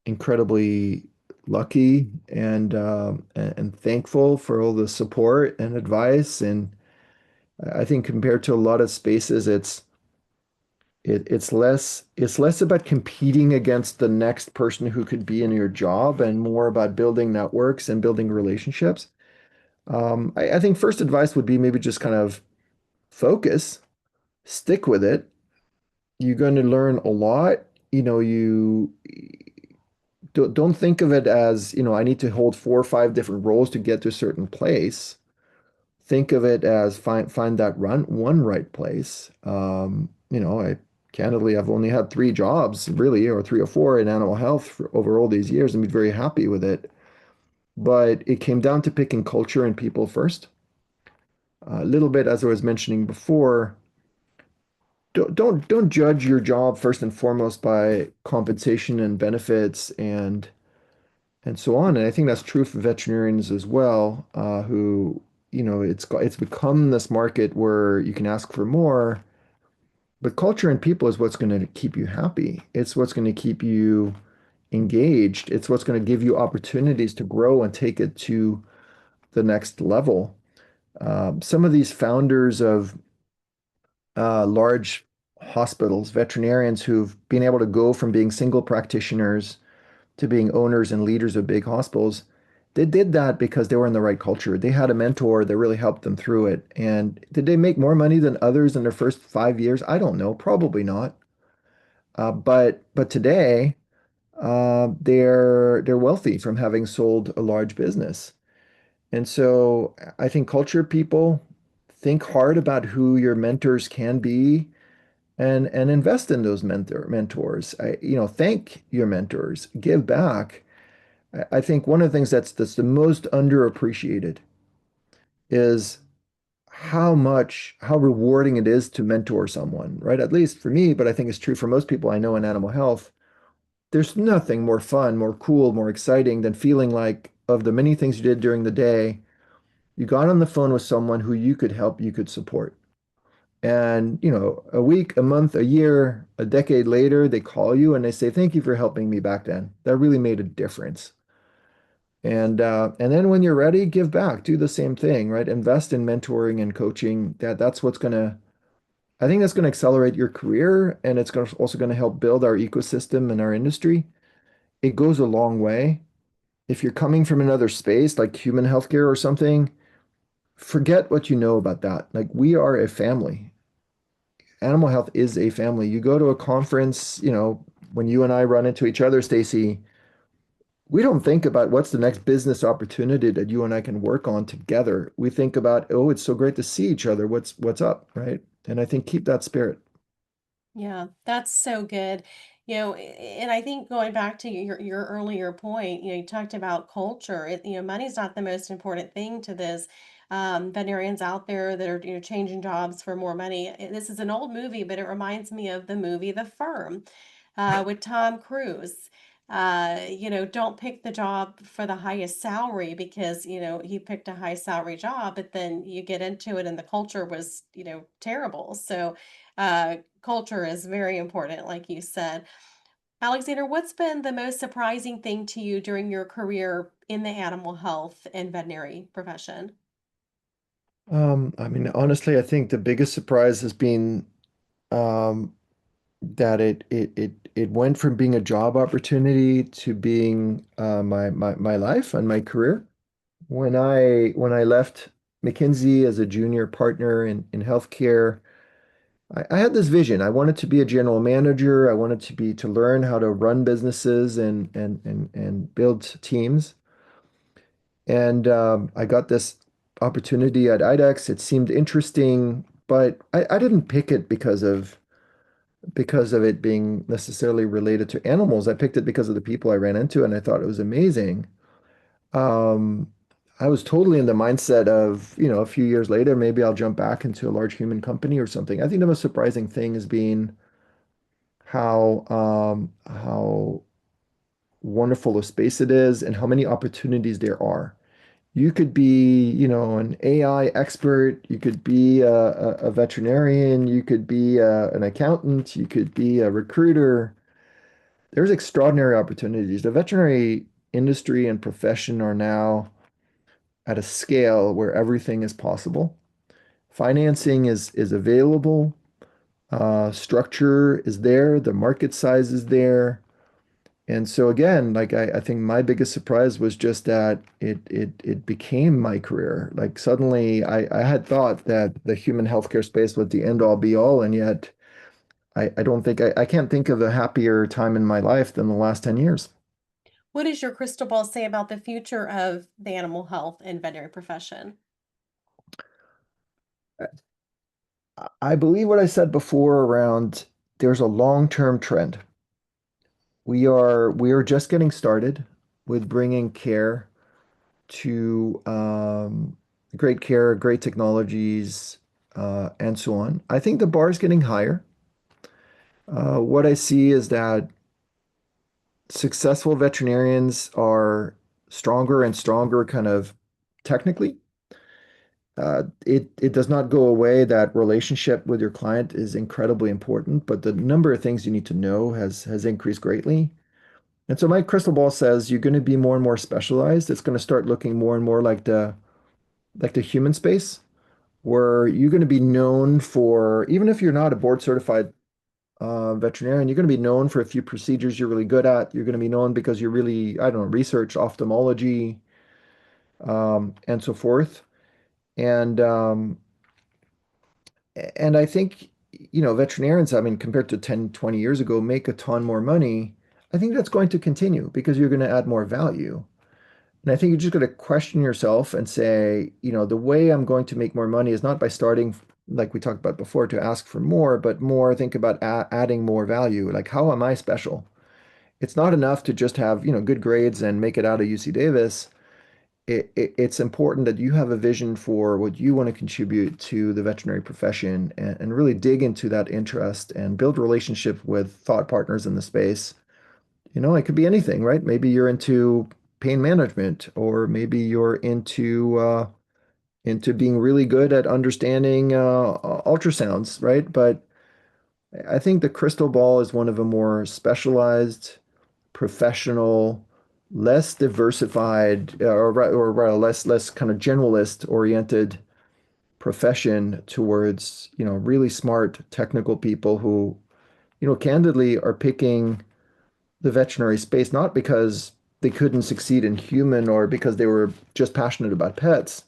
incredibly lucky and thankful for all the support and advice. And I think compared to a lot of spaces, it's less about competing against the next person who could be in your job and more about building networks and building relationships. I think first advice would be maybe just kind of focus, stick with it. You're going to learn a lot. You don't think of it as, I need to hold 4 or 5 different roles to get to a certain place. Think of it as find that one right place. I candidly I've only had 3 jobs really, or 3 or 4 in animal health over all these years and been very happy with it. But it came down to picking culture and people first. A little bit, as I was mentioning before, don't judge your job first and foremost by compensation and benefits and so on. And I think that's true for veterinarians as well, who, it's become this market where you can ask for more, but culture and people is what's going to keep you happy. It's what's going to keep you engaged. It's what's going to give you opportunities to grow and take it to the next level. Some of these founders of large hospitals, veterinarians who've been able to go from being single practitioners to being owners and leaders of big hospitals, they did that because they were in the right culture. They had a mentor that really helped them through it. And did they make more money than others in their first 5 years? I don't know, probably not. But today, they're wealthy from having sold a large business. And so I think culture people think hard about who your mentors can be and invest in those mentors. Thank your mentors, give back. I think one of the things that's the most underappreciated is how rewarding it is to mentor someone, right? At least for me, but I think it's true for most people I know in animal health. There's nothing more fun, more cool, more exciting than feeling like of the many things you did during the day, you got on the phone with someone who you could help, you could support. And, a week, a month, a year, a decade later, they call you and they say, "Thank you for helping me back then. That really made a difference." And then when you're ready, give back, do the same thing, right? Invest in mentoring and coaching. I think that's gonna accelerate your career, and also gonna help build our ecosystem and our industry. It goes a long way. If you're coming from another space like human healthcare or something, forget what you know about that. Like, we are a family. Animal health is a family. You go to a conference, when you and I run into each other, Stacy, we don't think about what's the next business opportunity that you and I can work on together. We think about, oh, it's so great to see each other. What's up, right? And I think keep that spirit. Yeah, that's so good. And I think going back to your earlier point, you talked about culture. Money's not the most important thing to this. Veterinarians out there that are, changing jobs for more money. This is an old movie, but it reminds me of the movie The Firm, with Tom Cruise. Don't pick the job for the highest salary because, he picked a high salary job, but then you get into it and the culture was, terrible. So, culture is very important, like you said. Alexander, what's been the most surprising thing to you during your career in the animal health and veterinary profession? I mean, honestly, I think the biggest surprise has been um, that it went from being a job opportunity to being my life and my career. When I left McKinsey as a junior partner in healthcare, I had this vision. I wanted to be a general manager. I wanted to learn how to run businesses and build teams. And I got this opportunity at IDEXX. It seemed interesting, but I didn't pick it because of it being necessarily related to animals. I picked it because of the people I ran into, and I thought it was amazing. Um, I was totally in the mindset of, a few years later, maybe I'll jump back into a large human company or something. I think the most surprising thing has been how wonderful a space it is and how many opportunities there are. You could be, an AI expert. You could be a veterinarian. You could be an accountant. You could be a recruiter. There's extraordinary opportunities. The veterinary industry and profession are now at a scale where everything is possible. Financing is available. Structure is there. The market size is there. And so again, like I think my biggest surprise was just that it became my career. Like suddenly I had thought that the human healthcare space was the end all be all, and yet I don't think I can't think of a happier time in my life than the last 10 years. What does your crystal ball say about the future of the animal health and veterinary profession? I believe what I said before around there's a long-term trend. We are just getting started with bringing care to great care, great technologies, and so on. I think the bar is getting higher. What I see is that successful veterinarians are stronger and stronger, kind of technically. It does not go away that relationship with your client is incredibly important, but the number of things you need to know has increased greatly. And so my crystal ball says you're going to be more and more specialized. It's going to start looking more and more like the human space, where you're going to be known for, even if you're not a board certified veterinarian, you're going to be known for a few procedures you're really good at. You're going to be known because you're really, I don't know, research ophthalmology, and so forth. And and I think, veterinarians, I mean, compared to 10, 20 years ago, make a ton more money. I think that's going to continue because you're going to add more value. And I think you just got to question yourself and say, the way I'm going to make more money is not by starting, like we talked about before, to ask for more, but more think about adding more value. Like, how am I special? It's not enough to just have, good grades and make it out of UC Davis. It's important that you have a vision for what you want to contribute to the veterinary profession and really dig into that interest and build relationship with thought partners in the space. It could be anything, right? Maybe you're into pain management, or maybe you're into being really good at understanding ultrasounds, right? But I think the crystal ball is one of a more specialized, professional, less diversified, or rather less kind of generalist oriented profession towards, really smart technical people who, candidly are picking the veterinary space, not because they couldn't succeed in human or because they were just passionate about pets,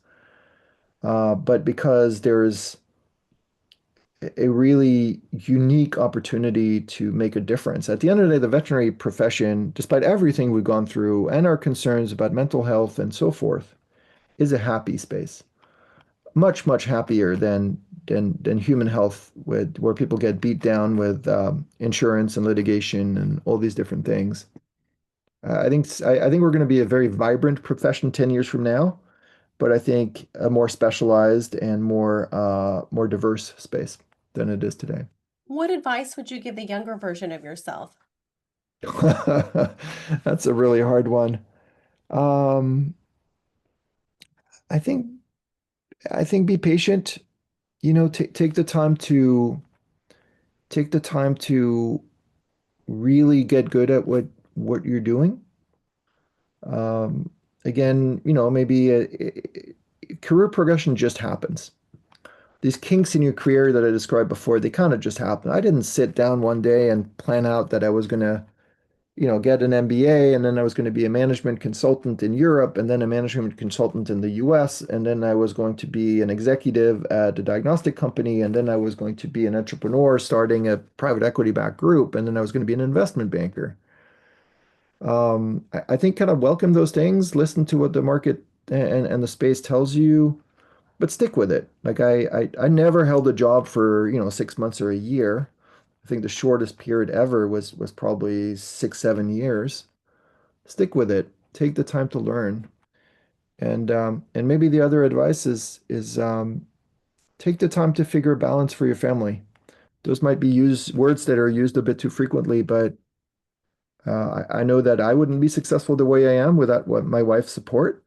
but because there's a really unique opportunity to make a difference. At the end of the day, the veterinary profession, despite everything we've gone through and our concerns about mental health and so forth, is a happy space. Much, much happier than human health, where people get beat down with insurance and litigation and all these different things. I think we're going to be a very vibrant profession 10 years from now, but I think a more specialized and more diverse space than it is today. What advice would you give the younger version of yourself? That's a really hard one. Um, I think I think be patient. Take the time to really get good at what you're doing. Um, Again, maybe career progression just happens. These kinks in your career that I described before, they kind of just happen. I didn't sit down one day and plan out that I was gonna, get an MBA, and then I was going to be a management consultant in Europe, and then a management consultant in the US, and then I was going to be an executive at a diagnostic company, and then I was going to be an entrepreneur starting a private equity-backed group, and then I was going to be an investment banker. I think kind of welcome those things, listen to what the market and the space tells you, but stick with it. Like I never held a job for, 6 months or a year. I think the shortest period ever was probably 6, 7 years. Stick with it. Take the time to learn. And maybe the other advice is take the time to figure a balance for your family. Those might be used words that are used a bit too frequently, but I know that I wouldn't be successful the way I am without my wife's support,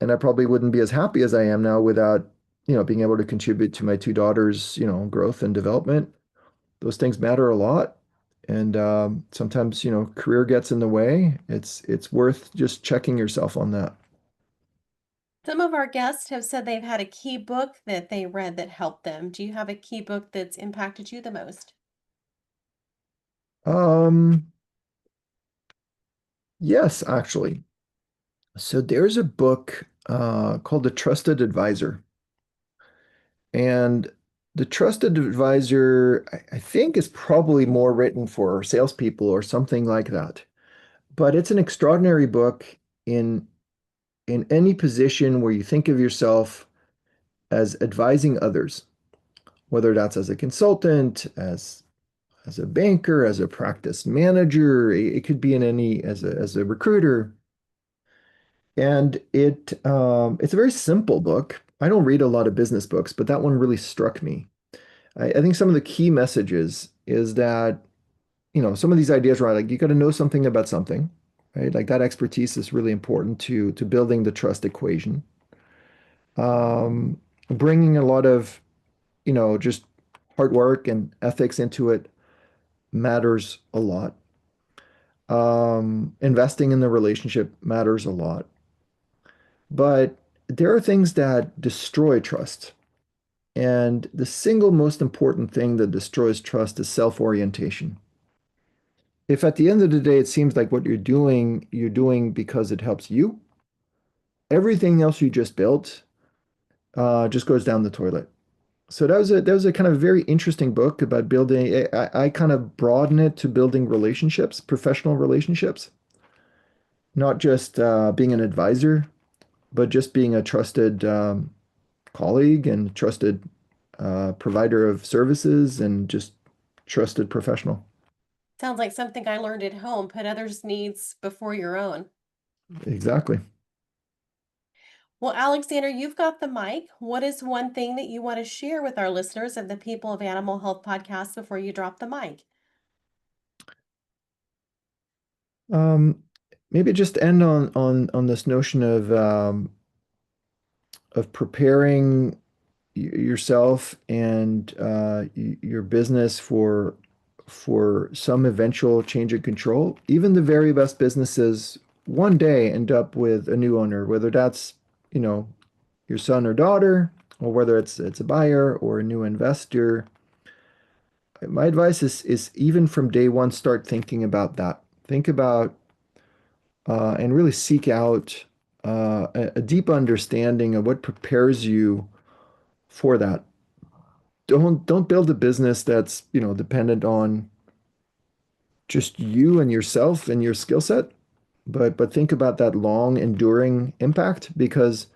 and I probably wouldn't be as happy as I am now without, being able to contribute to my two daughters', growth and development. Those things matter a lot. And sometimes, career gets in the way. It's worth just checking yourself on that. Some of our guests have said they've had a key book that they read that helped them. Do you have a key book that's impacted you the most? Um, yes, actually. So there's a book called The Trusted Advisor. And The Trusted Advisor, I think, is probably more written for salespeople or something like that. But it's an extraordinary book in in any position where you think of yourself as advising others, whether that's as a consultant, as a banker, as a practice manager, it could be in any as a recruiter. And it's a very simple book. I don't read a lot of business books, but that one really struck me. I think some of the key messages is that, some of these ideas, right? Like you got to know something about something, right? Like that expertise is really important to building the trust equation. Bringing a lot of, just hard work and ethics into it matters a lot. Investing in the relationship matters a lot. But there are things that destroy trust. And the single most important thing that destroys trust is self-orientation. If at the end of the day it seems like what you're doing because it helps you, everything else you just built just goes down the toilet. So that was a kind of very interesting book about building. I kind of broaden it to building relationships, professional relationships, not just being an advisor, but just being a trusted colleague and trusted provider of services and just trusted professional. Sounds like something I learned at home. Put others' needs before your own. Exactly. Well, Alexander, you've got the mic. What is one thing that you want to share with our listeners of the People of Animal Health podcast before you drop the mic? Um, Maybe just end on this notion of preparing yourself and your business for some eventual change of control. Even the very best businesses one day end up with a new owner, whether that's, you know, your son or daughter, or whether it's a buyer or a new investor. My advice is even from day one, start thinking about that. Think about and really seek out a deep understanding of what prepares you for that. Don't build a business that's, dependent on just you and yourself and your skill set, but think about that long enduring impact because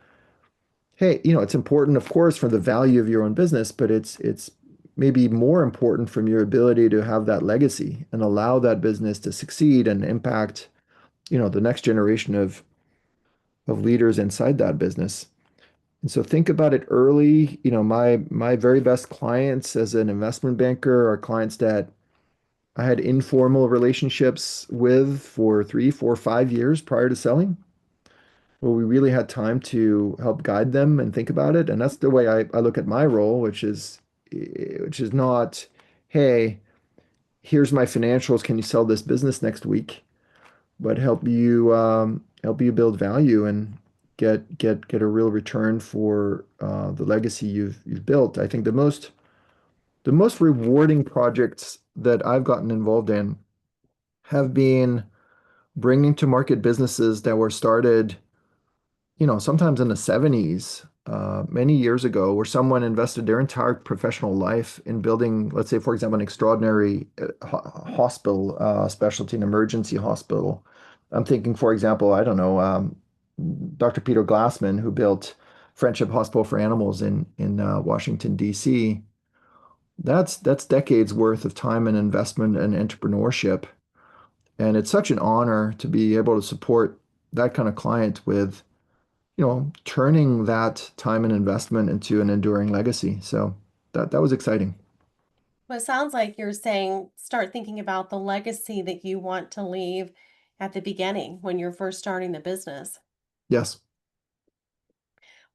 hey, it's important, of course, for the value of your own business, but it's maybe more important from your ability to have that legacy and allow that business to succeed and impact, the next generation of leaders inside that business. And so think about it early. My very best clients as an investment banker are clients that I had informal relationships with for 3, 4, 5 years prior to selling, where we really had time to help guide them and think about it. And that's the way I look at my role, which is not, hey, here's my financials. Can you sell this business next week? But help you build value and get a real return for the legacy you've built. I think the most rewarding projects that I've gotten involved in have been bringing to market businesses that were started, sometimes in the 70s, many years ago, where someone invested their entire professional life in building, let's say, for example, an extraordinary hospital, specialty and emergency hospital. I'm thinking, for example, I don't know, Dr. Peter Glassman, who built Friendship Hospital for Animals in Washington, D.C. That's decades worth of time and investment and entrepreneurship. And it's such an honor to be able to support that kind of client with, turning that time and investment into an enduring legacy. So that was exciting. Well, it sounds like you're saying start thinking about the legacy that you want to leave at the beginning when you're first starting the business. Yes.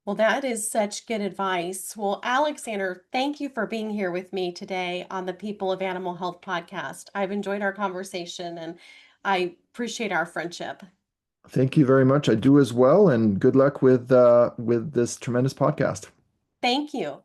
Well, that is such good advice. Well, Alexander, thank you for being here with me today on the People of Animal Health podcast. I've enjoyed our conversation and I appreciate our friendship. Thank you very much. I do as well, and good luck with this tremendous podcast. Thank you.